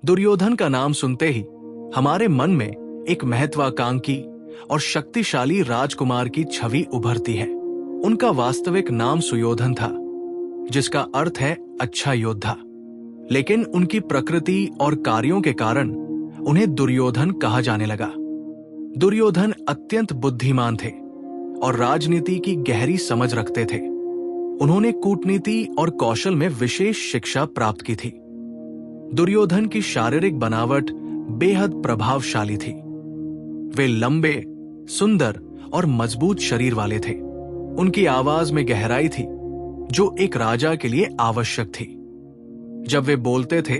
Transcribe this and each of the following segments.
दुर्योधन का नाम सुनते ही हमारे मन में एक महत्वाकांक्षी और शक्तिशाली राजकुमार की छवि उभरती है। उनका वास्तविक नाम सुयोधन था, जिसका अर्थ है अच्छा योद्धा। लेकिन उनकी प्रकृति और कार्यों के कारण उन्हें दुर्योधन कहा जाने लगा। दुर्योधन अत्यंत बुद्धिमान थे और राजनीति की गहरी समझ रखते थे। उन्होंने कूटनीति और कौशल में विशेष शिक्षा प्राप्त की थी। दुर्योधन की शारीरिक बनावट बेहद प्रभावशाली थी। वे लंबे, सुंदर और मजबूत शरीर वाले थे। उनकी आवाज में गहराई थी, जो एक राजा के लिए आवश्यक थी। जब वे बोलते थे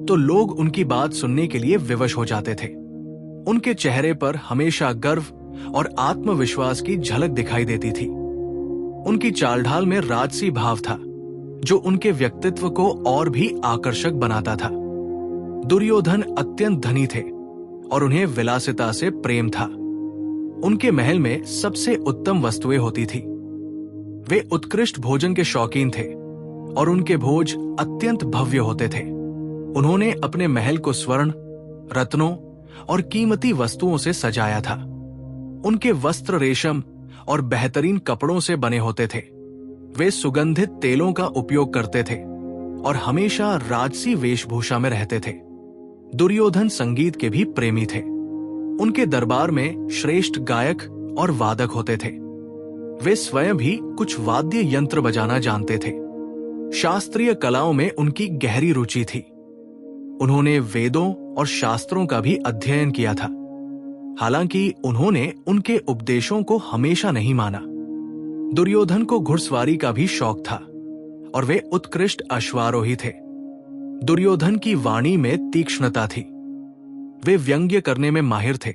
तो लोग उनकी बात सुनने के लिए विवश हो जाते थे। उनके चेहरे पर हमेशा गर्व और आत्मविश्वास की झलक दिखाई देती थी। उनकी चालढाल में राजसी भाव था, जो उनके व्यक्तित्व को और भी आकर्षक बनाता था। दुर्योधन अत्यंत धनी थे और उन्हें विलासिता से प्रेम था। उनके महल में सबसे उत्तम वस्तुएं होती थी। वे उत्कृष्ट भोजन के शौकीन थे और उनके भोज अत्यंत भव्य होते थे। उन्होंने अपने महल को स्वर्ण, रत्नों और कीमती वस्तुओं से सजाया था। उनके वस्त्र रेशम और बेहतरीन कपड़ों से बने होते थे। वे सुगंधित तेलों का उपयोग करते थे और हमेशा राजसी वेशभूषा में रहते थे। दुर्योधन संगीत के भी प्रेमी थे। उनके दरबार में श्रेष्ठ गायक और वादक होते थे। वे स्वयं भी कुछ वाद्य यंत्र बजाना जानते थे। शास्त्रीय कलाओं में उनकी गहरी रुचि थी। उन्होंने वेदों और शास्त्रों का भी अध्ययन किया था। हालांकि उन्होंने उनके उपदेशों को हमेशा नहीं माना। दुर्योधन को घुड़सवारी का भी शौक था और वे उत्कृष्ट अश्वारोही थे। दुर्योधन की वाणी में तीक्ष्णता थी। वे व्यंग्य करने में माहिर थे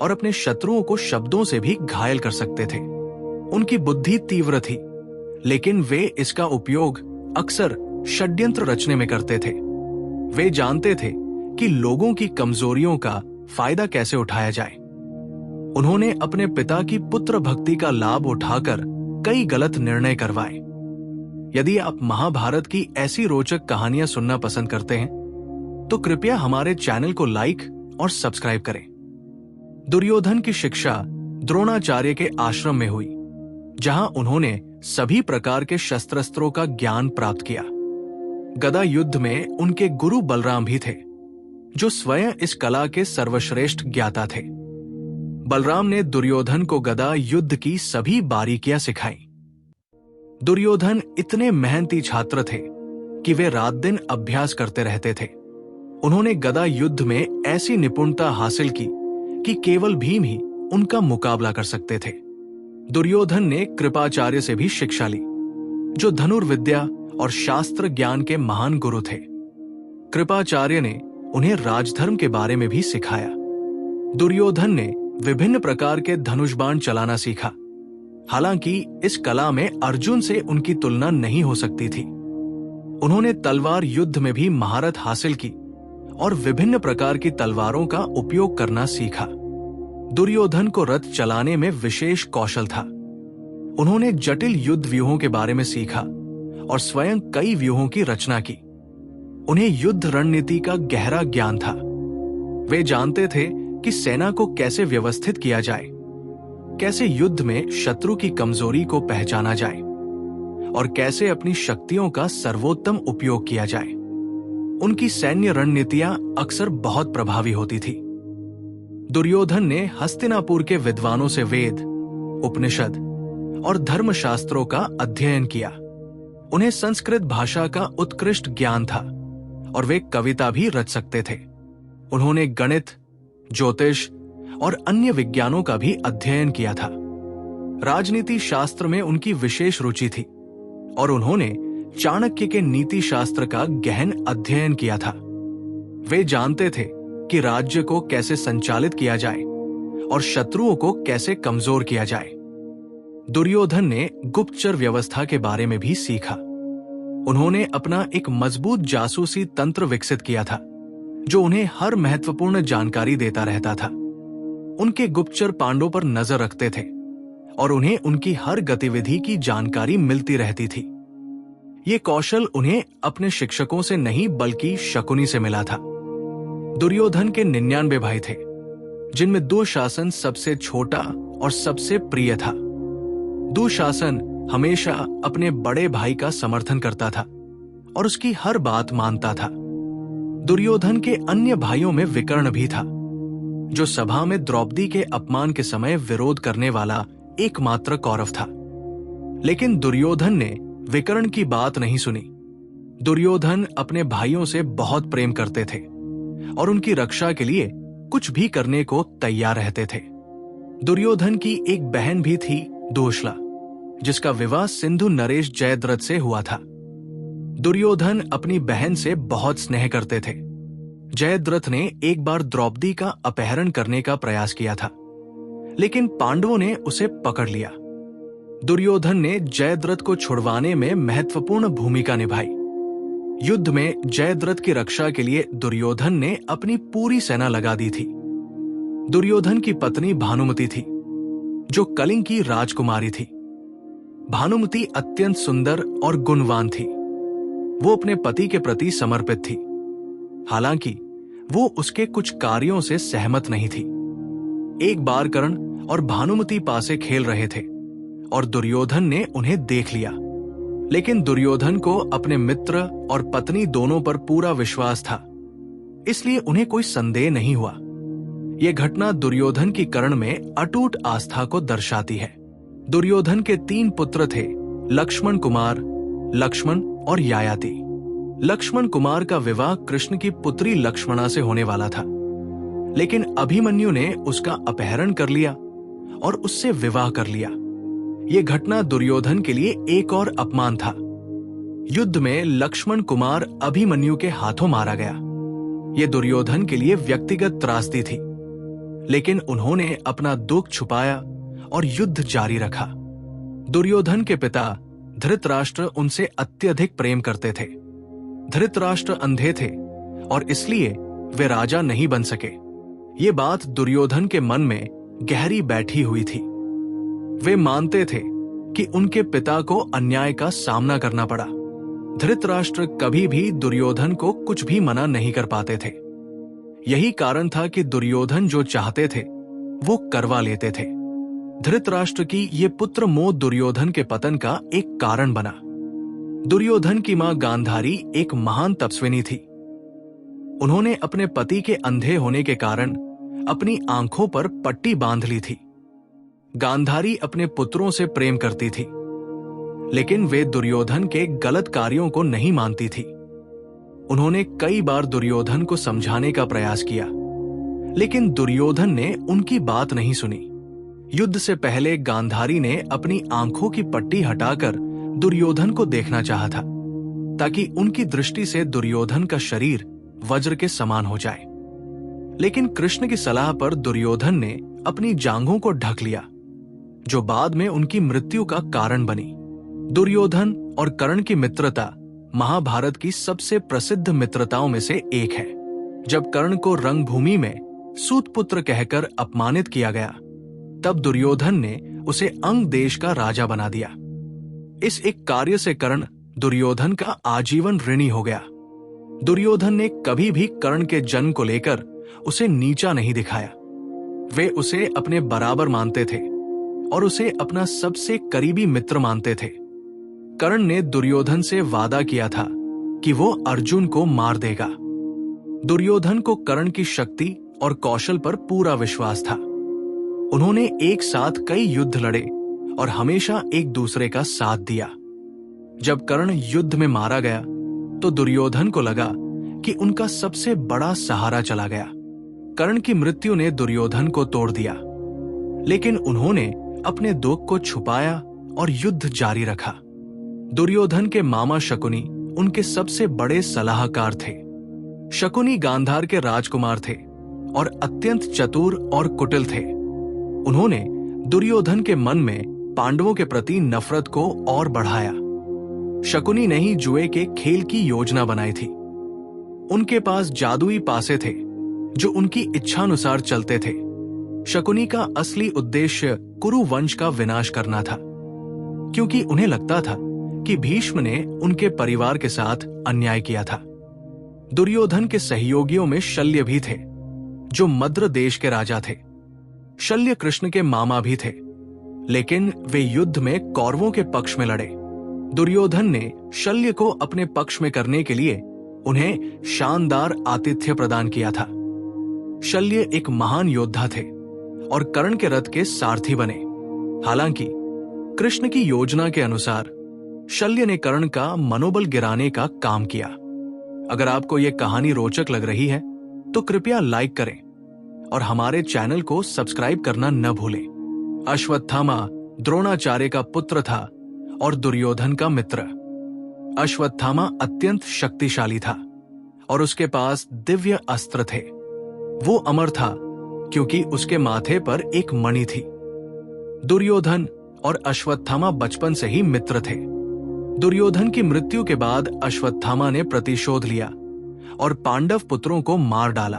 और अपने शत्रुओं को शब्दों से भी घायल कर सकते थे। उनकी बुद्धि तीव्र थी, लेकिन वे इसका उपयोग अक्सर षड्यंत्र रचने में करते थे। वे जानते थे कि लोगों की कमजोरियों का फायदा कैसे उठाया जाए। उन्होंने अपने पिता की पुत्र भक्ति का लाभ उठाकर कई गलत निर्णय करवाए। यदि आप महाभारत की ऐसी रोचक कहानियां सुनना पसंद करते हैं, तो कृपया हमारे चैनल को लाइक और सब्सक्राइब करें। दुर्योधन की शिक्षा द्रोणाचार्य के आश्रम में हुई, जहां उन्होंने सभी प्रकार के शस्त्रास्त्रों का ज्ञान प्राप्त किया। गदा युद्ध में उनके गुरु बलराम भी थे, जो स्वयं इस कला के सर्वश्रेष्ठ ज्ञाता थे। बलराम ने दुर्योधन को गदा युद्ध की सभी बारीकियां सिखाई। दुर्योधन इतने मेहनती छात्र थे कि वे रात दिन अभ्यास करते रहते थे। उन्होंने गदा युद्ध में ऐसी निपुणता हासिल की कि केवल भीम ही उनका मुकाबला कर सकते थे। दुर्योधन ने कृपाचार्य से भी शिक्षा ली, जो धनुर्विद्या और शास्त्र ज्ञान के महान गुरु थे। कृपाचार्य ने उन्हें राजधर्म के बारे में भी सिखाया। दुर्योधन ने विभिन्न प्रकार के धनुष बाण चलाना सीखा। हालांकि इस कला में अर्जुन से उनकी तुलना नहीं हो सकती थी। उन्होंने तलवार युद्ध में भी महारत हासिल की और विभिन्न प्रकार की तलवारों का उपयोग करना सीखा। दुर्योधन को रथ चलाने में विशेष कौशल था। उन्होंने जटिल युद्ध व्यूहों के बारे में सीखा और स्वयं कई व्यूहों की रचना की। उन्हें युद्ध रणनीति का गहरा ज्ञान था। वे जानते थे कि सेना को कैसे व्यवस्थित किया जाए, कैसे युद्ध में शत्रु की कमजोरी को पहचाना जाए और कैसे अपनी शक्तियों का सर्वोत्तम उपयोग किया जाए। उनकी सैन्य रणनीतियां अक्सर बहुत प्रभावी होती थी। दुर्योधन ने हस्तिनापुर के विद्वानों से वेद, उपनिषद और धर्मशास्त्रों का अध्ययन किया। उन्हें संस्कृत भाषा का उत्कृष्ट ज्ञान था और वे कविता भी रच सकते थे। उन्होंने गणित, ज्योतिष और अन्य विज्ञानों का भी अध्ययन किया था। राजनीति शास्त्र में उनकी विशेष रुचि थी और उन्होंने चाणक्य के नीति शास्त्र का गहन अध्ययन किया था। वे जानते थे कि राज्य को कैसे संचालित किया जाए और शत्रुओं को कैसे कमजोर किया जाए। दुर्योधन ने गुप्तचर व्यवस्था के बारे में भी सीखा। उन्होंने अपना एक मजबूत जासूसी तंत्र विकसित किया था, जो उन्हें हर महत्वपूर्ण जानकारी देता रहता था। उनके गुप्तचर पांडवों पर नजर रखते थे और उन्हें उनकी हर गतिविधि की जानकारी मिलती रहती थी। ये कौशल उन्हें अपने शिक्षकों से नहीं बल्कि शकुनी से मिला था। दुर्योधन के 99 भाई थे, जिनमें दुशासन सबसे छोटा और सबसे प्रिय था। दुशासन हमेशा अपने बड़े भाई का समर्थन करता था और उसकी हर बात मानता था। दुर्योधन के अन्य भाइयों में विकर्ण भी था, जो सभा में द्रौपदी के अपमान के समय विरोध करने वाला एकमात्र कौरव था। लेकिन दुर्योधन ने विकर्ण की बात नहीं सुनी। दुर्योधन अपने भाइयों से बहुत प्रेम करते थे और उनकी रक्षा के लिए कुछ भी करने को तैयार रहते थे। दुर्योधन की एक बहन भी थी, दोशला, जिसका विवाह सिंधु नरेश जयद्रथ से हुआ था। दुर्योधन अपनी बहन से बहुत स्नेह करते थे। जयद्रथ ने एक बार द्रौपदी का अपहरण करने का प्रयास किया था, लेकिन पांडवों ने उसे पकड़ लिया। दुर्योधन ने जयद्रथ को छुड़वाने में महत्वपूर्ण भूमिका निभाई। युद्ध में जयद्रथ की रक्षा के लिए दुर्योधन ने अपनी पूरी सेना लगा दी थी। दुर्योधन की पत्नी भानुमति थी, जो कलिंग की राजकुमारी थी। भानुमति अत्यंत सुंदर और गुणवान थी। वो अपने पति के प्रति समर्पित थी, हालांकि वो उसके कुछ कार्यों से सहमत नहीं थी। एक बार कर्ण और भानुमति पासे खेल रहे थे और दुर्योधन ने उन्हें देख लिया, लेकिन दुर्योधन को अपने मित्र और पत्नी दोनों पर पूरा विश्वास था, इसलिए उन्हें कोई संदेह नहीं हुआ। यह घटना दुर्योधन की कर्ण में अटूट आस्था को दर्शाती है। दुर्योधन के 3 पुत्र थे, लक्ष्मण कुमार, लक्ष्मण और यायाति। लक्ष्मण कुमार का विवाह कृष्ण की पुत्री लक्ष्मणा से होने वाला था, लेकिन अभिमन्यु ने उसका अपहरण कर लिया और उससे विवाह कर लिया। यह घटना दुर्योधन के लिए एक और अपमान था। युद्ध में लक्ष्मण कुमार अभिमन्यु के हाथों मारा गया। यह दुर्योधन के लिए व्यक्तिगत त्रासदी थी, लेकिन उन्होंने अपना दुख छुपाया और युद्ध जारी रखा। दुर्योधन के पिता धृतराष्ट्र उनसे अत्यधिक प्रेम करते थे। धृतराष्ट्र अंधे थे और इसलिए वे राजा नहीं बन सके। ये बात दुर्योधन के मन में गहरी बैठी हुई थी। वे मानते थे कि उनके पिता को अन्याय का सामना करना पड़ा। धृतराष्ट्र कभी भी दुर्योधन को कुछ भी मना नहीं कर पाते थे। यही कारण था कि दुर्योधन जो चाहते थे वो करवा लेते थे। धृतराष्ट्र की ये पुत्र मोह दुर्योधन के पतन का एक कारण बना। दुर्योधन की मां गांधारी एक महान तपस्विनी थी। उन्होंने अपने पति के अंधे होने के कारण अपनी आंखों पर पट्टी बांध ली थी। गांधारी अपने पुत्रों से प्रेम करती थी, लेकिन वे दुर्योधन के गलत कार्यों को नहीं मानती थी। उन्होंने कई बार दुर्योधन को समझाने का प्रयास किया, लेकिन दुर्योधन ने उनकी बात नहीं सुनी। युद्ध से पहले गांधारी ने अपनी आंखों की पट्टी हटाकर दुर्योधन को देखना चाहा था, ताकि उनकी दृष्टि से दुर्योधन का शरीर वज्र के समान हो जाए। लेकिन कृष्ण की सलाह पर दुर्योधन ने अपनी जांघों को ढक लिया, जो बाद में उनकी मृत्यु का कारण बनी। दुर्योधन और कर्ण की मित्रता महाभारत की सबसे प्रसिद्ध मित्रताओं में से एक है। जब कर्ण को रंगभूमि में सूतपुत्र कहकर अपमानित किया गया, तब दुर्योधन ने उसे अंग देश का राजा बना दिया। इस एक कार्य से कर्ण दुर्योधन का आजीवन ऋणी हो गया। दुर्योधन ने कभी भी कर्ण के जन्म को लेकर उसे नीचा नहीं दिखाया। वे उसे अपने बराबर मानते थे और उसे अपना सबसे करीबी मित्र मानते थे। कर्ण ने दुर्योधन से वादा किया था कि वो अर्जुन को मार देगा। दुर्योधन को कर्ण की शक्ति और कौशल पर पूरा विश्वास था। उन्होंने एक साथ कई युद्ध लड़े और हमेशा एक दूसरे का साथ दिया। जब कर्ण युद्ध में मारा गया, तो दुर्योधन को लगा कि उनका सबसे बड़ा सहारा चला गया। कर्ण की मृत्यु ने दुर्योधन को तोड़ दिया, लेकिन उन्होंने अपने दुख को छुपाया और युद्ध जारी रखा। दुर्योधन के मामा शकुनी उनके सबसे बड़े सलाहकार थे। शकुनी गांधार के राजकुमार थे और अत्यंत चतुर और कुटिल थे। उन्होंने दुर्योधन के मन में पांडवों के प्रति नफरत को और बढ़ाया। शकुनी ने ही जुए के खेल की योजना बनाई थी। उनके पास जादुई पासे थे जो उनकी इच्छानुसार चलते थे। शकुनी का असली उद्देश्य कुरु वंश का विनाश करना था, क्योंकि उन्हें लगता था कि भीष्म ने उनके परिवार के साथ अन्याय किया था। दुर्योधन के सहयोगियों में शल्य भी थे, जो मद्र देश के राजा थे। शल्य कृष्ण के मामा भी थे, लेकिन वे युद्ध में कौरवों के पक्ष में लड़े। दुर्योधन ने शल्य को अपने पक्ष में करने के लिए उन्हें शानदार आतिथ्य प्रदान किया था। शल्य एक महान योद्धा थे और कर्ण के रथ के सारथी बने। हालांकि कृष्ण की योजना के अनुसार शल्य ने कर्ण का मनोबल गिराने का काम किया। अगर आपको यह कहानी रोचक लग रही है तो कृपया लाइक करें और हमारे चैनल को सब्सक्राइब करना न भूलें। अश्वत्थामा द्रोणाचार्य का पुत्र था और दुर्योधन का मित्र। अश्वत्थामा अत्यंत शक्तिशाली था और उसके पास दिव्य अस्त्र थे। वो अमर था क्योंकि उसके माथे पर एक मणि थी। दुर्योधन और अश्वत्थामा बचपन से ही मित्र थे। दुर्योधन की मृत्यु के बाद अश्वत्थामा ने प्रतिशोध लिया और पांडव पुत्रों को मार डाला।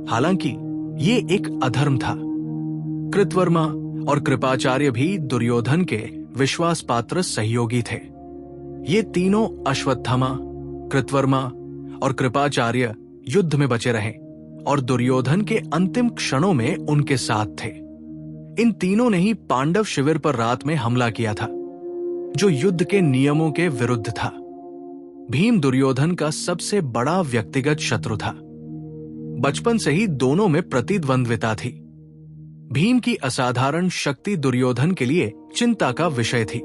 हालांकि ये एक अधर्म था। कृतवर्मा और कृपाचार्य भी दुर्योधन के विश्वास पात्र सहयोगी थे। ये तीनों अश्वत्थामा, कृतवर्मा और कृपाचार्य युद्ध में बचे रहे और दुर्योधन के अंतिम क्षणों में उनके साथ थे। इन तीनों ने ही पांडव शिविर पर रात में हमला किया था, जो युद्ध के नियमों के विरुद्ध था। भीम दुर्योधन का सबसे बड़ा व्यक्तिगत शत्रु था। बचपन से ही दोनों में प्रतिद्वंद्विता थी। भीम की असाधारण शक्ति दुर्योधन के लिए चिंता का विषय थी।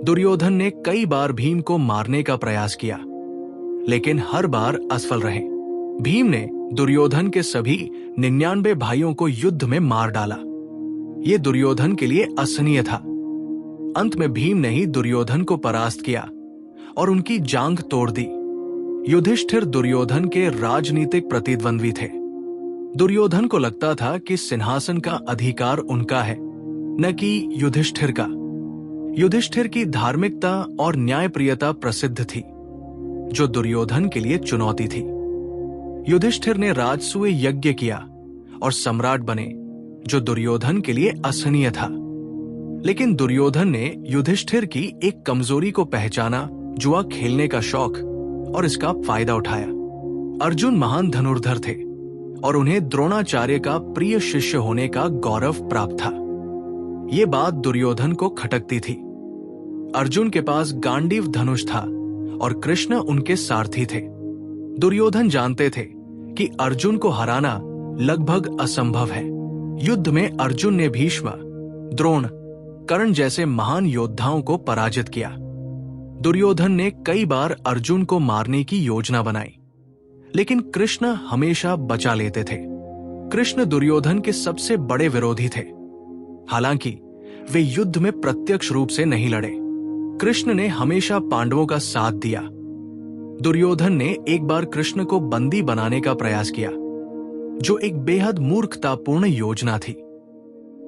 दुर्योधन ने कई बार भीम को मारने का प्रयास किया, लेकिन हर बार असफल रहे। भीम ने दुर्योधन के सभी 99 भाइयों को युद्ध में मार डाला। यह दुर्योधन के लिए असहनीय था। अंत में भीम ने ही दुर्योधन को परास्त किया और उनकी जांघ तोड़ दी। युधिष्ठिर दुर्योधन के राजनीतिक प्रतिद्वंद्वी थे। दुर्योधन को लगता था कि सिंहासन का अधिकार उनका है, न कि युधिष्ठिर का। युधिष्ठिर की धार्मिकता और न्यायप्रियता प्रसिद्ध थी, जो दुर्योधन के लिए चुनौती थी। युधिष्ठिर ने राजसूय यज्ञ किया और सम्राट बने, जो दुर्योधन के लिए असहनीय था। लेकिन दुर्योधन ने युधिष्ठिर की एक कमजोरी को पहचाना, जुआ खेलने का शौक, और इसका फायदा उठाया। अर्जुन महान धनुर्धर थे और उन्हें द्रोणाचार्य का प्रिय शिष्य होने का गौरव प्राप्त था। ये बात दुर्योधन को खटकती थी। अर्जुन के पास गांडीव धनुष था और कृष्ण उनके सारथी थे। दुर्योधन जानते थे कि अर्जुन को हराना लगभग असंभव है। युद्ध में अर्जुन ने भीष्म, द्रोण, कर्ण जैसे महान योद्धाओं को पराजित किया। दुर्योधन ने कई बार अर्जुन को मारने की योजना बनाई, लेकिन कृष्ण हमेशा बचा लेते थे। कृष्ण दुर्योधन के सबसे बड़े विरोधी थे। हालांकि वे युद्ध में प्रत्यक्ष रूप से नहीं लड़े। कृष्ण ने हमेशा पांडवों का साथ दिया। दुर्योधन ने एक बार कृष्ण को बंदी बनाने का प्रयास किया, जो एक बेहद मूर्खतापूर्ण योजना थी।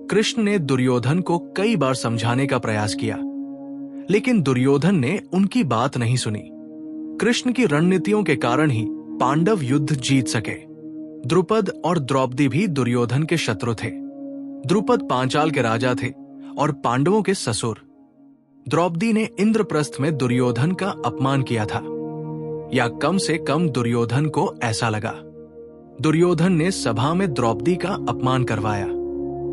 कृष्ण ने दुर्योधन को कई बार समझाने का प्रयास किया, लेकिन दुर्योधन ने उनकी बात नहीं सुनी। कृष्ण की रणनीतियों के कारण ही पांडव युद्ध जीत सके। द्रुपद और द्रौपदी भी दुर्योधन के शत्रु थे। द्रुपद पांचाल के राजा थे और पांडवों के ससुर। द्रौपदी ने इंद्रप्रस्थ में दुर्योधन का अपमान किया था, या कम से कम दुर्योधन को ऐसा लगा। दुर्योधन ने सभा में द्रौपदी का अपमान करवाया,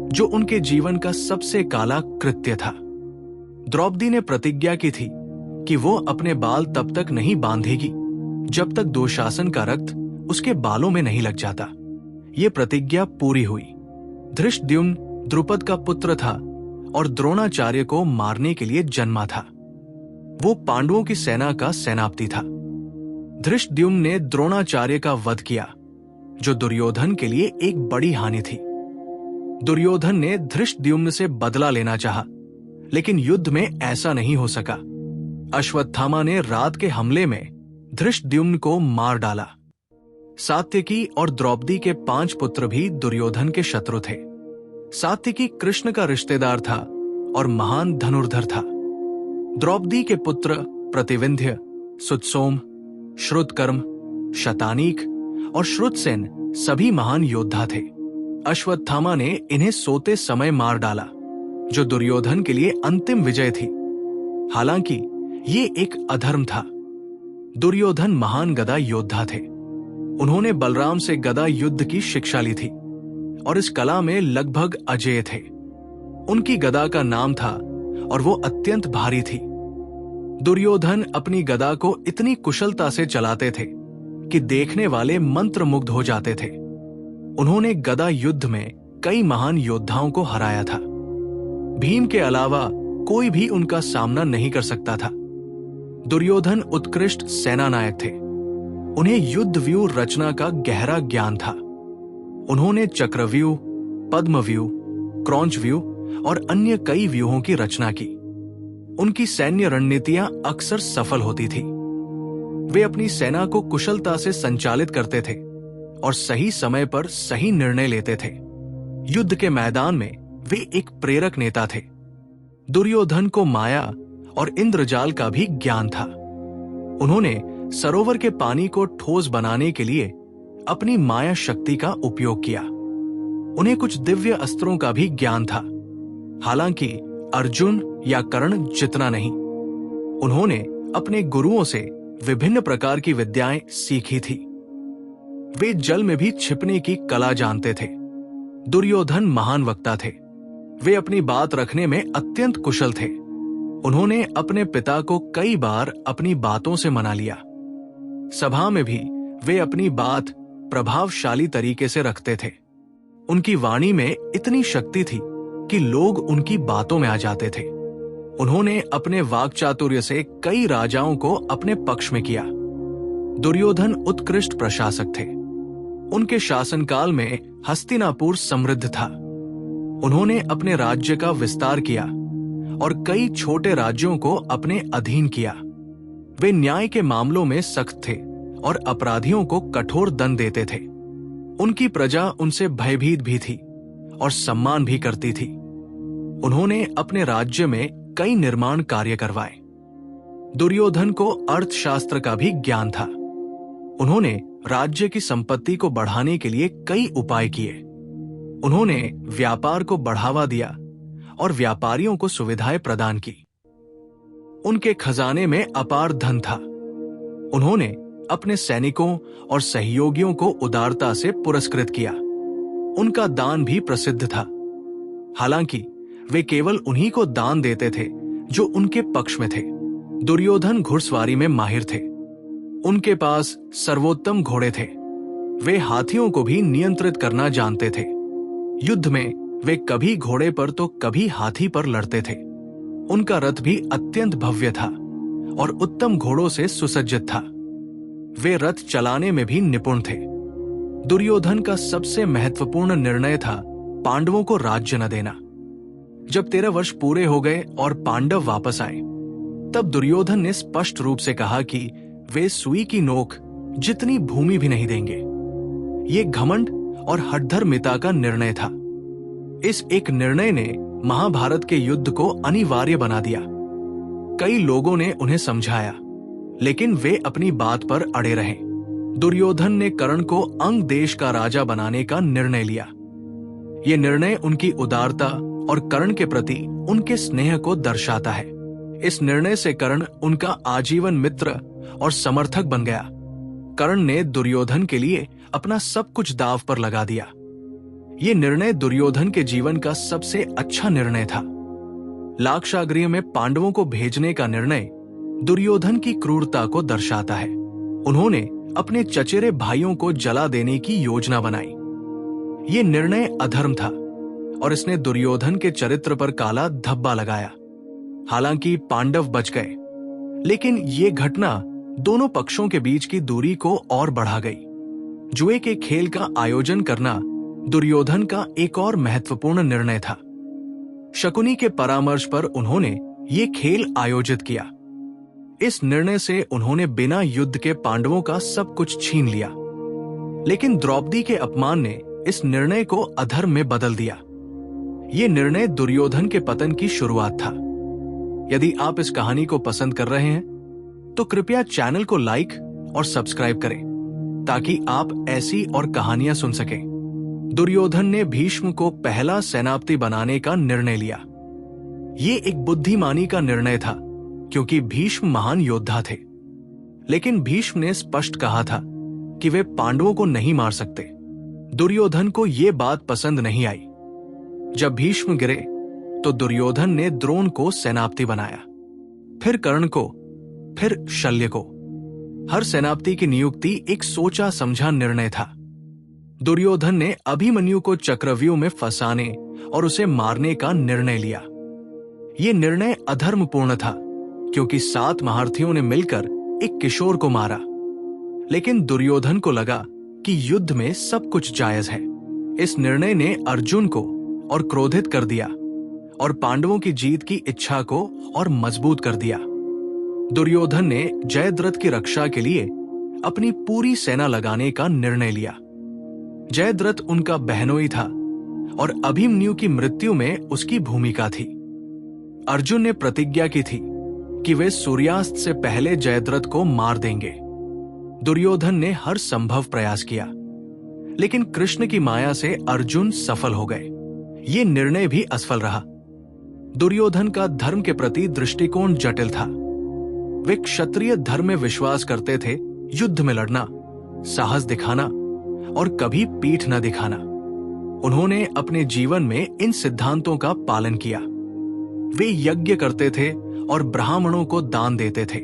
जो उनके जीवन का सबसे काला कृत्य था। द्रौपदी ने प्रतिज्ञा की थी कि वो अपने बाल तब तक नहीं बांधेगी जब तक दुशासन का रक्त उसके बालों में नहीं लग जाता। ये प्रतिज्ञा पूरी हुई। धृष्टद्युम्न द्रुपद का पुत्र था और द्रोणाचार्य को मारने के लिए जन्मा था। वो पांडवों की सेना का सेनापति था। धृष्टद्युम्न ने द्रोणाचार्य का वध किया, जो दुर्योधन के लिए एक बड़ी हानि थी। दुर्योधन ने धृष्टद्युम्न से बदला लेना चाहा, लेकिन युद्ध में ऐसा नहीं हो सका। अश्वत्थामा ने रात के हमले में धृष्टद्युम्न को मार डाला। सात्यकी और द्रौपदी के 5 पुत्र भी दुर्योधन के शत्रु थे। सात्यकी कृष्ण का रिश्तेदार था और महान धनुर्धर था। द्रौपदी के पुत्र प्रतिविंध्य, सुतसोम, श्रुतकर्म, शतानीक और श्रुतसेन सभी महान योद्धा थे। अश्वत्थामा ने इन्हें सोते समय मार डाला, जो दुर्योधन के लिए अंतिम विजय थी। हालांकि ये एक अधर्म था। दुर्योधन महान गदा योद्धा थे। उन्होंने बलराम से गदा युद्ध की शिक्षा ली थी और इस कला में लगभग अजेय थे। उनकी गदा का नाम था और वो अत्यंत भारी थी। दुर्योधन अपनी गदा को इतनी कुशलता से चलाते थे कि देखने वाले मंत्रमुग्ध हो जाते थे। उन्होंने गदा युद्ध में कई महान योद्धाओं को हराया था। भीम के अलावा कोई भी उनका सामना नहीं कर सकता था। दुर्योधन उत्कृष्ट सेनानायक थे। उन्हें युद्ध व्यूह रचना का गहरा ज्ञान था। उन्होंने चक्रव्यूह, पद्मव्यूह, क्रौंच व्यूह और अन्य कई व्यूहों की रचना की। उनकी सैन्य रणनीतियां अक्सर सफल होती थी। वे अपनी सेना को कुशलता से संचालित करते थे और सही समय पर सही निर्णय लेते थे। युद्ध के मैदान में वे एक प्रेरक नेता थे। दुर्योधन को माया और इंद्रजाल का भी ज्ञान था। उन्होंने सरोवर के पानी को ठोस बनाने के लिए अपनी माया शक्ति का उपयोग किया। उन्हें कुछ दिव्य अस्त्रों का भी ज्ञान था, हालांकि अर्जुन या कर्ण जितना नहीं। उन्होंने अपने गुरुओं से विभिन्न प्रकार की विद्याएं सीखी थी। वे जल में भी छिपने की कला जानते थे। दुर्योधन महान वक्ता थे। वे अपनी बात रखने में अत्यंत कुशल थे। उन्होंने अपने पिता को कई बार अपनी बातों से मना लिया। सभा में भी वे अपनी बात प्रभावशाली तरीके से रखते थे। उनकी वाणी में इतनी शक्ति थी कि लोग उनकी बातों में आ जाते थे। उन्होंने अपने वाक्चातुर्य से कई राजाओं को अपने पक्ष में किया। दुर्योधन उत्कृष्ट प्रशासक थे। उनके शासनकाल में हस्तिनापुर समृद्ध था। उन्होंने अपने राज्य का विस्तार किया और कई छोटे राज्यों को अपने अधीन किया। वे न्याय के मामलों में सख्त थे और अपराधियों को कठोर दंड देते थे। उनकी प्रजा उनसे भयभीत भी थी और सम्मान भी करती थी। उन्होंने अपने राज्य में कई निर्माण कार्य करवाए। दुर्योधन को अर्थशास्त्र का भी ज्ञान था। उन्होंने राज्य की संपत्ति को बढ़ाने के लिए कई उपाय किए। उन्होंने व्यापार को बढ़ावा दिया और व्यापारियों को सुविधाएं प्रदान की। उनके खजाने में अपार धन था। उन्होंने अपने सैनिकों और सहयोगियों को उदारता से पुरस्कृत किया। उनका दान भी प्रसिद्ध था। हालांकि वे केवल उन्हीं को दान देते थे जो उनके पक्ष में थे। दुर्योधन घुड़सवारी में माहिर थे। उनके पास सर्वोत्तम घोड़े थे। वे हाथियों को भी नियंत्रित करना जानते थे। युद्ध में वे कभी घोड़े पर तो कभी हाथी पर लड़ते थे। उनका रथ भी अत्यंत भव्य था और उत्तम घोड़ों से सुसज्जित था। वे रथ चलाने में भी निपुण थे। दुर्योधन का सबसे महत्वपूर्ण निर्णय था पांडवों को राज्य न देना। जब 13 वर्ष पूरे हो गए और पांडव वापस आए, तब दुर्योधन ने स्पष्ट रूप से कहा कि वे सुई की नोक जितनी भूमि भी नहीं देंगे। ये घमंड और हठधर्मिता का निर्णय था। इस एक निर्णय ने महाभारत के युद्ध को अनिवार्य बना दिया। कई लोगों ने उन्हें समझाया, लेकिन वे अपनी बात पर अड़े रहे। दुर्योधन ने कर्ण को अंग देश का राजा बनाने का निर्णय लिया। ये निर्णय उनकी उदारता और कर्ण के प्रति उनके स्नेह को दर्शाता है। इस निर्णय से कर्ण उनका आजीवन मित्र और समर्थक बन गया। कर्ण ने दुर्योधन के लिए अपना सब कुछ दांव पर लगा दिया। ये निर्णय दुर्योधन के जीवन का सबसे अच्छा निर्णय था। लाक्षागृह में पांडवों को भेजने का निर्णय दुर्योधन की क्रूरता को दर्शाता है। उन्होंने अपने चचेरे भाइयों को जला देने की योजना बनाई। ये निर्णय अधर्म था और इसने दुर्योधन के चरित्र पर काला धब्बा लगाया। हालांकि पांडव बच गए, लेकिन ये घटना दोनों पक्षों के बीच की दूरी को और बढ़ा गई। जुए के खेल का आयोजन करना दुर्योधन का एक और महत्वपूर्ण निर्णय था। शकुनी के परामर्श पर उन्होंने ये खेल आयोजित किया। इस निर्णय से उन्होंने बिना युद्ध के पांडवों का सब कुछ छीन लिया। लेकिन द्रौपदी के अपमान ने इस निर्णय को अधर्म में बदल दिया। ये निर्णय दुर्योधन के पतन की शुरुआत था। यदि आप इस कहानी को पसंद कर रहे हैं तो कृपया चैनल को लाइक और सब्सक्राइब करें ताकि आप ऐसी और कहानियां सुन सकें। दुर्योधन ने भीष्म को पहला सेनापति बनाने का निर्णय लिया। ये एक बुद्धिमानी का निर्णय था क्योंकि भीष्म महान योद्धा थे। लेकिन भीष्म ने स्पष्ट कहा था कि वे पांडवों को नहीं मार सकते। दुर्योधन को यह बात पसंद नहीं आई। जब भीष्म गिरे तो दुर्योधन ने द्रोण को सेनापति बनाया, फिर कर्ण को, फिर शल्य को। हर सेनापति की नियुक्ति एक सोचा समझा निर्णय था। दुर्योधन ने अभिमन्यु को चक्रव्यूह में फंसाने और उसे मारने का निर्णय लिया। यह निर्णय अधर्मपूर्ण था, क्योंकि 7 महारथियों ने मिलकर एक किशोर को मारा। लेकिन दुर्योधन को लगा कि युद्ध में सब कुछ जायज है। इस निर्णय ने अर्जुन को और क्रोधित कर दिया और पांडवों की जीत की इच्छा को और मजबूत कर दिया। दुर्योधन ने जयद्रथ की रक्षा के लिए अपनी पूरी सेना लगाने का निर्णय लिया। जयद्रथ उनका बहनोई था और अभिमन्यु की मृत्यु में उसकी भूमिका थी। अर्जुन ने प्रतिज्ञा की थी कि वे सूर्यास्त से पहले जयद्रथ को मार देंगे। दुर्योधन ने हर संभव प्रयास किया, लेकिन कृष्ण की माया से अर्जुन सफल हो गए। ये निर्णय भी असफल रहा। दुर्योधन का धर्म के प्रति दृष्टिकोण जटिल था। वे क्षत्रिय धर्म में विश्वास करते थे, युद्ध में लड़ना, साहस दिखाना और कभी पीठ न दिखाना। उन्होंने अपने जीवन में इन सिद्धांतों का पालन किया। वे यज्ञ करते थे और ब्राह्मणों को दान देते थे,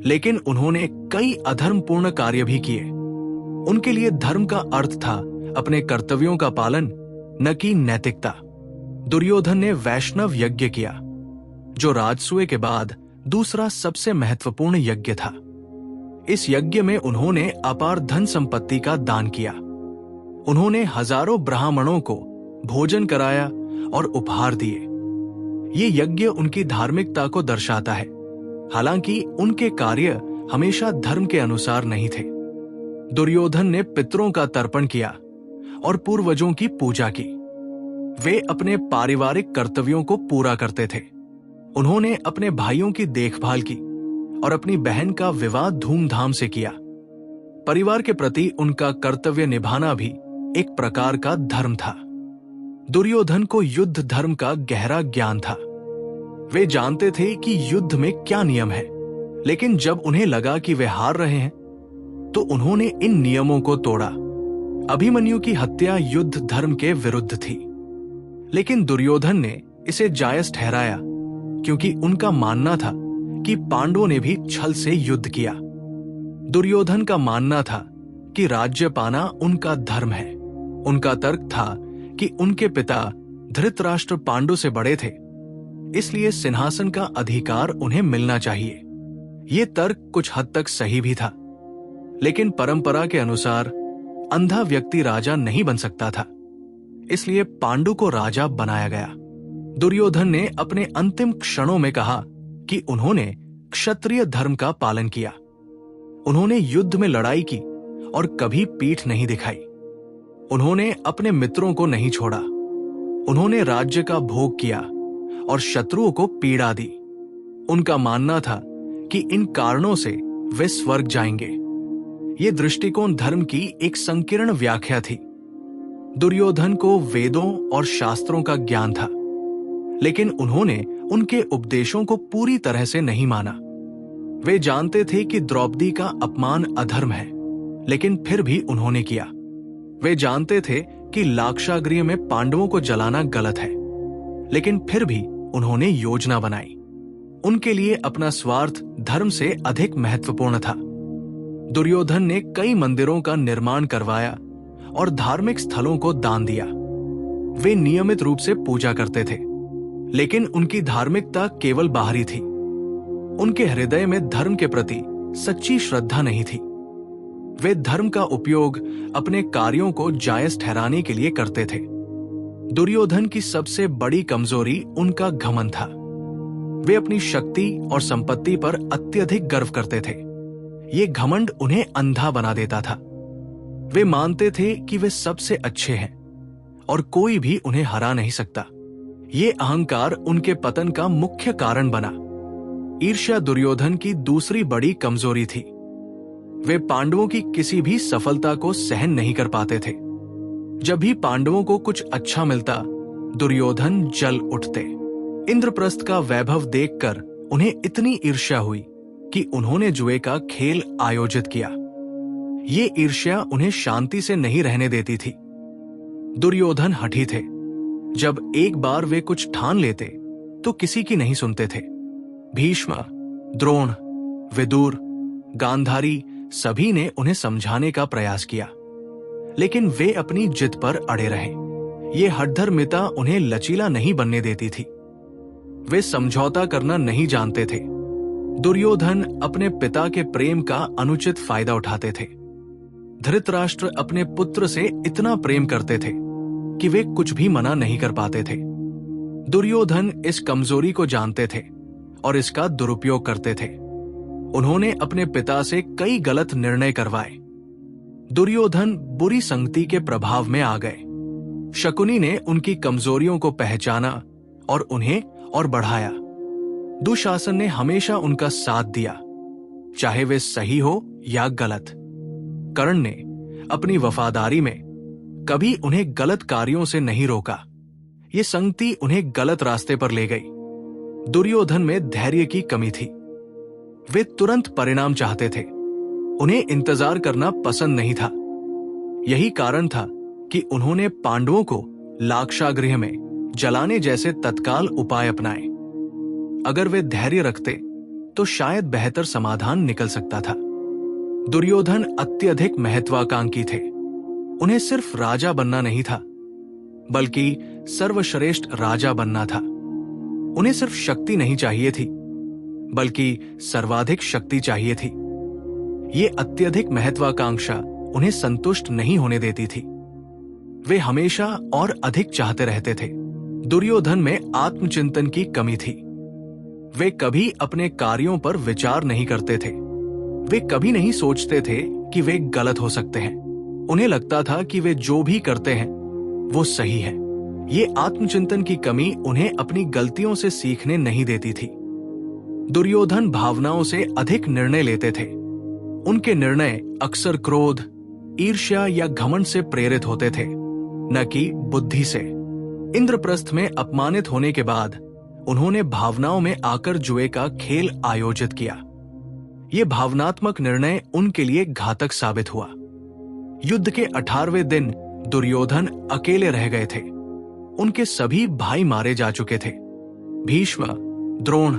लेकिन उन्होंने कई अधर्मपूर्ण कार्य भी किए। उनके लिए धर्म का अर्थ था अपने कर्तव्यों का पालन, न कि नैतिकता। दुर्योधन ने वैष्णव यज्ञ किया, जो राजसूय के बाद दूसरा सबसे महत्वपूर्ण यज्ञ था। इस यज्ञ में उन्होंने अपार धन संपत्ति का दान किया। उन्होंने हजारों ब्राह्मणों को भोजन कराया और उपहार दिए। ये यज्ञ उनकी धार्मिकता को दर्शाता है, हालांकि उनके कार्य हमेशा धर्म के अनुसार नहीं थे। दुर्योधन ने पितरों का तर्पण किया और पूर्वजों की पूजा की। वे अपने पारिवारिक कर्तव्यों को पूरा करते थे। उन्होंने अपने भाइयों की देखभाल की और अपनी बहन का विवाह धूमधाम से किया। परिवार के प्रति उनका कर्तव्य निभाना भी एक प्रकार का धर्म था। दुर्योधन को युद्ध धर्म का गहरा ज्ञान था। वे जानते थे कि युद्ध में क्या नियम है, लेकिन जब उन्हें लगा कि वे हार रहे हैं, तो उन्होंने इन नियमों को तोड़ा। अभिमन्यु की हत्या युद्ध धर्म के विरुद्ध थी, लेकिन दुर्योधन ने इसे जायज ठहराया, क्योंकि उनका मानना था कि पांडवों ने भी छल से युद्ध किया। दुर्योधन का मानना था कि राज्य पाना उनका धर्म है। उनका तर्क था कि उनके पिता धृतराष्ट्र पांडु से बड़े थे, इसलिए सिंहासन का अधिकार उन्हें मिलना चाहिए। ये तर्क कुछ हद तक सही भी था, लेकिन परंपरा के अनुसार अंधा व्यक्ति राजा नहीं बन सकता था, इसलिए पांडु को राजा बनाया गया। दुर्योधन ने अपने अंतिम क्षणों में कहा कि उन्होंने क्षत्रिय धर्म का पालन किया। उन्होंने युद्ध में लड़ाई की और कभी पीठ नहीं दिखाई। उन्होंने अपने मित्रों को नहीं छोड़ा। उन्होंने राज्य का भोग किया और शत्रुओं को पीड़ा दी। उनका मानना था कि इन कारणों से वे स्वर्ग जाएंगे। ये दृष्टिकोण धर्म की एक संकीर्ण व्याख्या थी। दुर्योधन को वेदों और शास्त्रों का ज्ञान था, लेकिन उन्होंने उनके उपदेशों को पूरी तरह से नहीं माना। वे जानते थे कि द्रौपदी का अपमान अधर्म है, लेकिन फिर भी उन्होंने किया। वे जानते थे कि लाक्षागृह में पांडवों को जलाना गलत है, लेकिन फिर भी उन्होंने योजना बनाई। उनके लिए अपना स्वार्थ धर्म से अधिक महत्वपूर्ण था। दुर्योधन ने कई मंदिरों का निर्माण करवाया और धार्मिक स्थलों को दान दिया। वे नियमित रूप से पूजा करते थे, लेकिन उनकी धार्मिकता केवल बाहरी थी। उनके हृदय में धर्म के प्रति सच्ची श्रद्धा नहीं थी। वे धर्म का उपयोग अपने कार्यों को जायज ठहराने के लिए करते थे। दुर्योधन की सबसे बड़ी कमजोरी उनका घमंड था। वे अपनी शक्ति और संपत्ति पर अत्यधिक गर्व करते थे। ये घमंड उन्हें अंधा बना देता था। वे मानते थे कि वे सबसे अच्छे हैं और कोई भी उन्हें हरा नहीं सकता। ये अहंकार उनके पतन का मुख्य कारण बना। ईर्ष्या दुर्योधन की दूसरी बड़ी कमजोरी थी। वे पांडवों की किसी भी सफलता को सहन नहीं कर पाते थे। जब भी पांडवों को कुछ अच्छा मिलता, दुर्योधन जल उठते। इंद्रप्रस्थ का वैभव देखकर उन्हें इतनी ईर्ष्या हुई कि उन्होंने जुए का खेल आयोजित किया। ये ईर्ष्या उन्हें शांति से नहीं रहने देती थी। दुर्योधन हठी थे। जब एक बार वे कुछ ठान लेते तो किसी की नहीं सुनते थे। भीष्म, द्रोण, विदुर, गांधारी सभी ने उन्हें समझाने का प्रयास किया, लेकिन वे अपनी जिद पर अड़े रहे। ये हठधर्मिता उन्हें लचीला नहीं बनने देती थी। वे समझौता करना नहीं जानते थे। दुर्योधन अपने पिता के प्रेम का अनुचित फायदा उठाते थे। धृतराष्ट्र अपने पुत्र से इतना प्रेम करते थे कि वे कुछ भी मना नहीं कर पाते थे। दुर्योधन इस कमजोरी को जानते थे और इसका दुरुपयोग करते थे। उन्होंने अपने पिता से कई गलत निर्णय करवाए। दुर्योधन बुरी संगति के प्रभाव में आ गए। शकुनी ने उनकी कमजोरियों को पहचाना और उन्हें और बढ़ाया। दुशासन ने हमेशा उनका साथ दिया, चाहे वे सही हो या गलत। कर्ण ने अपनी वफादारी में कभी उन्हें गलत कार्यों से नहीं रोका। ये संगति उन्हें गलत रास्ते पर ले गई। दुर्योधन में धैर्य की कमी थी। वे तुरंत परिणाम चाहते थे। उन्हें इंतजार करना पसंद नहीं था। यही कारण था कि उन्होंने पांडवों को लाक्षागृह में जलाने जैसे तत्काल उपाय अपनाए। अगर वे धैर्य रखते तो शायद बेहतर समाधान निकल सकता था। दुर्योधन अत्यधिक महत्वाकांक्षी थे। उन्हें सिर्फ राजा बनना नहीं था, बल्कि सर्वश्रेष्ठ राजा बनना था। उन्हें सिर्फ शक्ति नहीं चाहिए थी, बल्कि सर्वाधिक शक्ति चाहिए थी। ये अत्यधिक महत्वाकांक्षा उन्हें संतुष्ट नहीं होने देती थी। वे हमेशा और अधिक चाहते रहते थे। दुर्योधन में आत्मचिंतन की कमी थी। वे कभी अपने कार्यों पर विचार नहीं करते थे। वे कभी नहीं सोचते थे कि वे गलत हो सकते हैं। उन्हें लगता था कि वे जो भी करते हैं वो सही है। ये आत्मचिंतन की कमी उन्हें अपनी गलतियों से सीखने नहीं देती थी। दुर्योधन भावनाओं से अधिक निर्णय लेते थे। उनके निर्णय अक्सर क्रोध, ईर्ष्या या घमंड से प्रेरित होते थे, न कि बुद्धि से। इंद्रप्रस्थ में अपमानित होने के बाद उन्होंने भावनाओं में आकर जुए का खेल आयोजित किया। ये भावनात्मक निर्णय उनके लिए घातक साबित हुआ। युद्ध के 18वें दिन दुर्योधन अकेले रह गए थे। उनके सभी भाई मारे जा चुके थे। भीष्म, द्रोण,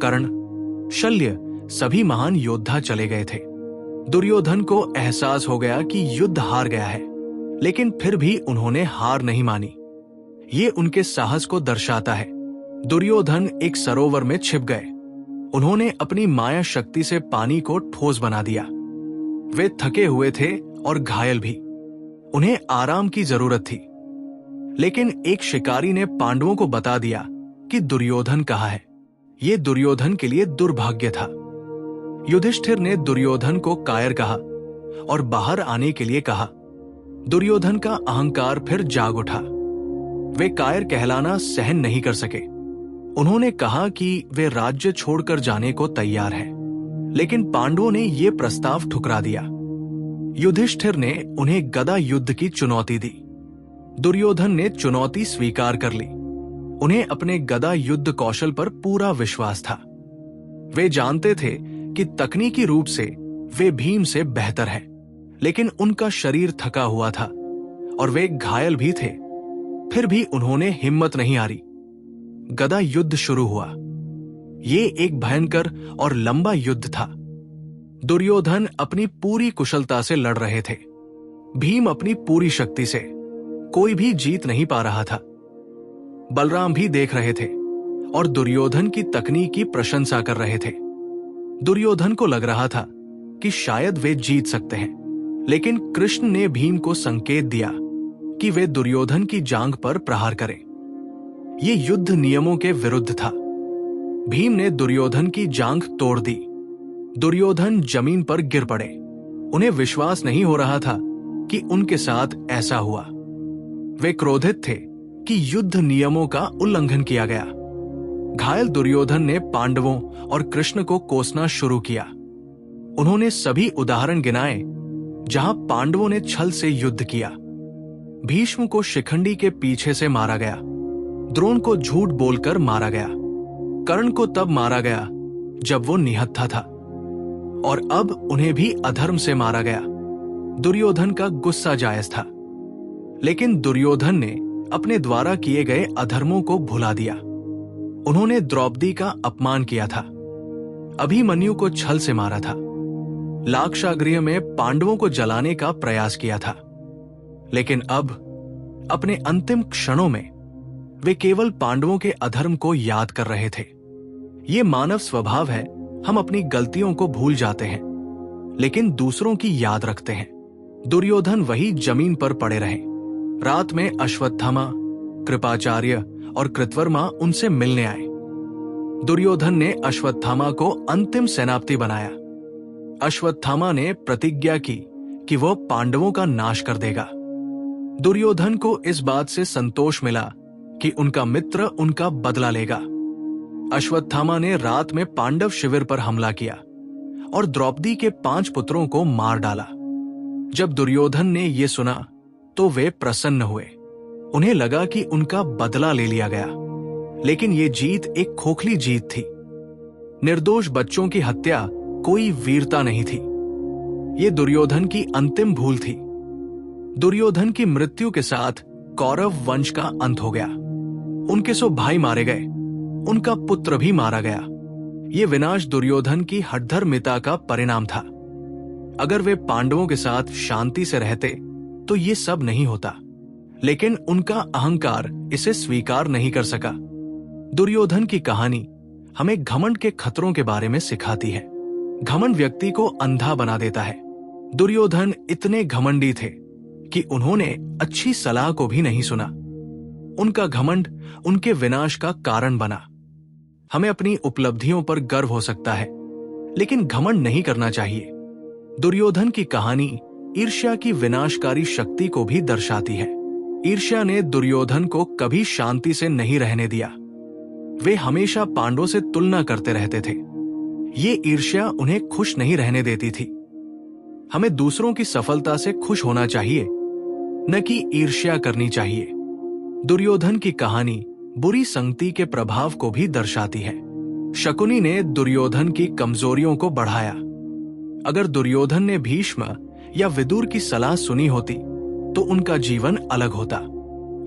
कर्ण, शल्य सभी महान योद्धा चले गए थे। दुर्योधन को एहसास हो गया कि युद्ध हार गया है, लेकिन फिर भी उन्होंने हार नहीं मानी। ये उनके साहस को दर्शाता है। दुर्योधन एक सरोवर में छिप गए। उन्होंने अपनी माया शक्ति से पानी को ठोस बना दिया। वे थके हुए थे और घायल भी। उन्हें आराम की जरूरत थी। लेकिन एक शिकारी ने पांडवों को बता दिया कि दुर्योधन कहाँ है। यह दुर्योधन के लिए दुर्भाग्य था। युधिष्ठिर ने दुर्योधन को कायर कहा और बाहर आने के लिए कहा। दुर्योधन का अहंकार फिर जाग उठा। वे कायर कहलाना सहन नहीं कर सके। उन्होंने कहा कि वे राज्य छोड़कर जाने को तैयार हैं, लेकिन पांडवों ने यह प्रस्ताव ठुकरा दिया। युधिष्ठिर ने उन्हें गदा युद्ध की चुनौती दी। दुर्योधन ने चुनौती स्वीकार कर ली। उन्हें अपने गदा युद्ध कौशल पर पूरा विश्वास था। वे जानते थे कि तकनीकी रूप से वे भीम से बेहतर हैं, लेकिन उनका शरीर थका हुआ था और वे घायल भी थे। फिर भी उन्होंने हिम्मत नहीं हारी। गदा युद्ध शुरू हुआ। ये एक भयंकर और लंबा युद्ध था। दुर्योधन अपनी पूरी कुशलता से लड़ रहे थे। भीम अपनी पूरी शक्ति से। कोई भी जीत नहीं पा रहा था। बलराम भी देख रहे थे और दुर्योधन की तकनीक की प्रशंसा कर रहे थे। दुर्योधन को लग रहा था कि शायद वे जीत सकते हैं, लेकिन कृष्ण ने भीम को संकेत दिया कि वे दुर्योधन की जांघ पर प्रहार करें। ये युद्ध नियमों के विरुद्ध था। भीम ने दुर्योधन की जांघ तोड़ दी। दुर्योधन जमीन पर गिर पड़े। उन्हें विश्वास नहीं हो रहा था कि उनके साथ ऐसा हुआ। वे क्रोधित थे कि युद्ध नियमों का उल्लंघन किया गया। घायल दुर्योधन ने पांडवों और कृष्ण को कोसना शुरू किया। उन्होंने सभी उदाहरण गिनाए जहां पांडवों ने छल से युद्ध किया। भीष्म को शिखंडी के पीछे से मारा गया। द्रोण को झूठ बोलकर मारा गया। कर्ण को तब मारा गया जब वो निहत्था था। और अब उन्हें भी अधर्म से मारा गया। दुर्योधन का गुस्सा जायज था, लेकिन दुर्योधन ने अपने द्वारा किए गए अधर्मों को भुला दिया। उन्होंने द्रौपदी का अपमान किया था, अभिमन्यु को छल से मारा था, लाक्षागृह में पांडवों को जलाने का प्रयास किया था। लेकिन अब अपने अंतिम क्षणों में वे केवल पांडवों के अधर्म को याद कर रहे थे। ये मानव स्वभाव है, हम अपनी गलतियों को भूल जाते हैं लेकिन दूसरों की याद रखते हैं। दुर्योधन वही जमीन पर पड़े रहे। रात में अश्वत्थामा, कृपाचार्य और कृतवर्मा उनसे मिलने आए। दुर्योधन ने अश्वत्थामा को अंतिम सेनापति बनाया। अश्वत्थामा ने प्रतिज्ञा की कि वह पांडवों का नाश कर देगा। दुर्योधन को इस बात से संतोष मिला कि उनका मित्र उनका बदला लेगा। अश्वत्थामा ने रात में पांडव शिविर पर हमला किया और द्रौपदी के 5 पुत्रों को मार डाला। जब दुर्योधन ने यह सुना तो वे प्रसन्न हुए। उन्हें लगा कि उनका बदला ले लिया गया, लेकिन यह जीत एक खोखली जीत थी। निर्दोष बच्चों की हत्या कोई वीरता नहीं थी। यह दुर्योधन की अंतिम भूल थी। दुर्योधन की मृत्यु के साथ कौरव वंश का अंत हो गया। उनके 100 भाई मारे गए, उनका पुत्र भी मारा गया। यह विनाश दुर्योधन की हठधर्मिता का परिणाम था। अगर वे पांडवों के साथ शांति से रहते तो ये सब नहीं होता, लेकिन उनका अहंकार इसे स्वीकार नहीं कर सका। दुर्योधन की कहानी हमें घमंड के खतरों के बारे में सिखाती है। घमंड व्यक्ति को अंधा बना देता है। दुर्योधन इतने घमंडी थे कि उन्होंने अच्छी सलाह को भी नहीं सुना। उनका घमंड उनके विनाश का कारण बना। हमें अपनी उपलब्धियों पर गर्व हो सकता है, लेकिन घमंड नहीं करना चाहिए। दुर्योधन की कहानी ईर्ष्या की विनाशकारी शक्ति को भी दर्शाती है। ईर्ष्या ने दुर्योधन को कभी शांति से नहीं रहने दिया। वे हमेशा पांडवों से तुलना करते रहते थे। ये ईर्ष्या उन्हें खुश नहीं रहने देती थी। हमें दूसरों की सफलता से खुश होना चाहिए, न कि ईर्ष्या करनी चाहिए। दुर्योधन की कहानी बुरी संगति के प्रभाव को भी दर्शाती है। शकुनी ने दुर्योधन की कमजोरियों को बढ़ाया। अगर दुर्योधन ने भीष्म या विदुर की सलाह सुनी होती तो उनका जीवन अलग होता।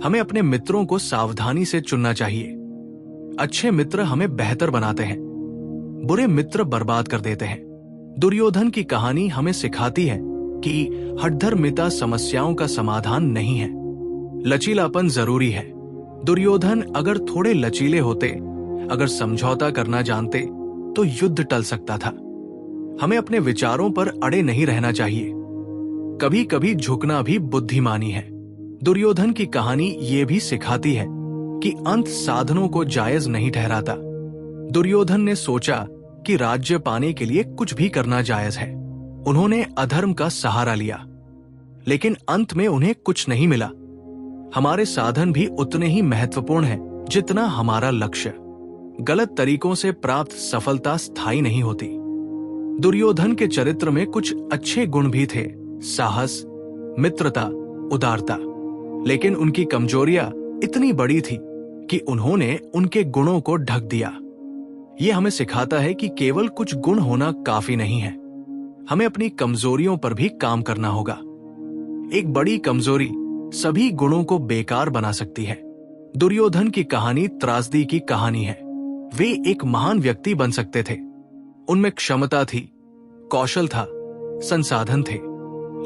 हमें अपने मित्रों को सावधानी से चुनना चाहिए। अच्छे मित्र हमें बेहतर बनाते हैं, बुरे मित्र बर्बाद कर देते हैं। दुर्योधन की कहानी हमें सिखाती है कि हठधर्मिता समस्याओं का समाधान नहीं है। लचीलापन जरूरी है। दुर्योधन अगर थोड़े लचीले होते, अगर समझौता करना जानते, तो युद्ध टल सकता था। हमें अपने विचारों पर अड़े नहीं रहना चाहिए। कभी कभी झुकना भी बुद्धिमानी है। दुर्योधन की कहानी ये भी सिखाती है कि अंत साधनों को जायज नहीं ठहराता। दुर्योधन ने सोचा कि राज्य पाने के लिए कुछ भी करना जायज है। उन्होंने अधर्म का सहारा लिया, लेकिन अंत में उन्हें कुछ नहीं मिला। हमारे साधन भी उतने ही महत्वपूर्ण हैं जितना हमारा लक्ष्य। गलत तरीकों से प्राप्त सफलता स्थायी नहीं होती। दुर्योधन के चरित्र में कुछ अच्छे गुण भी थे, साहस, मित्रता, उदारता, लेकिन उनकी कमजोरियां इतनी बड़ी थी कि उन्होंने उनके गुणों को ढक दिया। यह हमें सिखाता है कि केवल कुछ गुण होना काफी नहीं है। हमें अपनी कमजोरियों पर भी काम करना होगा। एक बड़ी कमजोरी सभी गुणों को बेकार बना सकती है। दुर्योधन की कहानी त्रासदी की कहानी है। वे एक महान व्यक्ति बन सकते थे। उनमें क्षमता थी, कौशल था, संसाधन थे,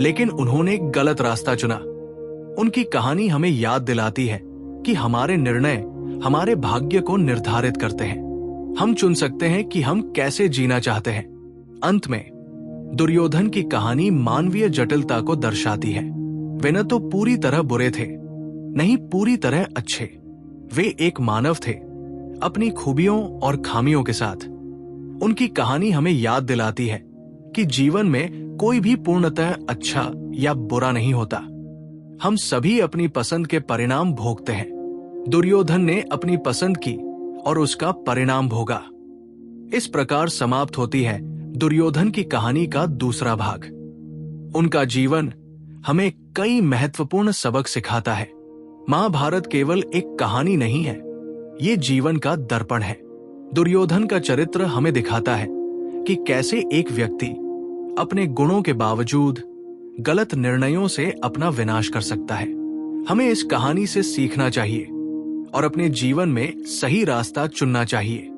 लेकिन उन्होंने गलत रास्ता चुना। उनकी कहानी हमें याद दिलाती है कि हमारे निर्णय हमारे भाग्य को निर्धारित करते हैं। हम चुन सकते हैं कि हम कैसे जीना चाहते हैं। अंत में दुर्योधन की कहानी मानवीय जटिलता को दर्शाती है। वे न तो पूरी तरह बुरे थे, नहीं पूरी तरह अच्छे। वे एक मानव थे, अपनी खूबियों और खामियों के साथ। उनकी कहानी हमें याद दिलाती है कि जीवन में कोई भी पूर्णतः अच्छा या बुरा नहीं होता। हम सभी अपनी पसंद के परिणाम भोगते हैं। दुर्योधन ने अपनी पसंद की और उसका परिणाम भोगा। इस प्रकार समाप्त होती है दुर्योधन की कहानी का दूसरा भाग। उनका जीवन हमें कई महत्वपूर्ण सबक सिखाता है। महाभारत केवल एक कहानी नहीं है, ये जीवन का दर्पण है। दुर्योधन का चरित्र हमें दिखाता है कि कैसे एक व्यक्ति अपने गुणों के बावजूद गलत निर्णयों से अपना विनाश कर सकता है। हमें इस कहानी से सीखना चाहिए और अपने जीवन में सही रास्ता चुनना चाहिए।